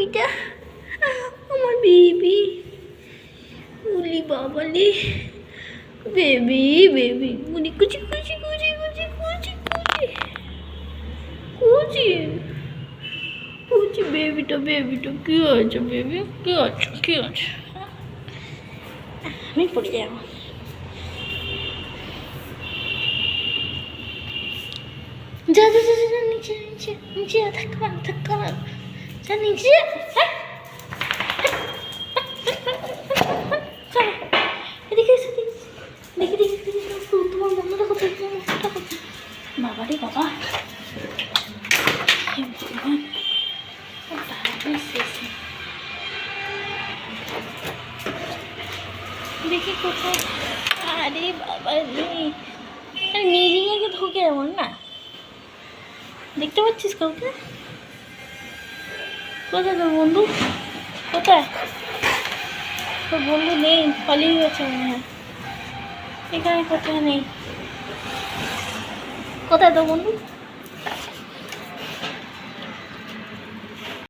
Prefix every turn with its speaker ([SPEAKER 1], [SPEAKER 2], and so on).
[SPEAKER 1] বেবিটা, আমার বেবি, উলি বাবালি, বেবি বেবি, উলি কুচি কুচি কুচি কুচি কুচি কুচি কুচি কুচি, বেবিটা বেবিটা কি হয়েছে বেবি, কি আছে কি আছে? আমি পড়ে যাবো। যা যা যা যা, নিচে নিচে নিচে, ধাক্কা মার ধাক্কা মার, যা নিচে। এদিকে এসে দেখি দেখি দেখি, তোমার বন্ধুটা কোথায়, তোমার বন্ধুটা কোথায়? বাবা রে বাবা, দেখি কোথায়। আরে বাবা রে, নিজেকে ঢুকে এমন না, দেখতে পাচ্ছিস কাউকে? কোথায় তোর বন্ধু, কোথায়? তোর বন্ধু নেই, পালিয়ে গেছে মনে হয়, এখানে কোথায় নেই। কোথায় তোর বন্ধু?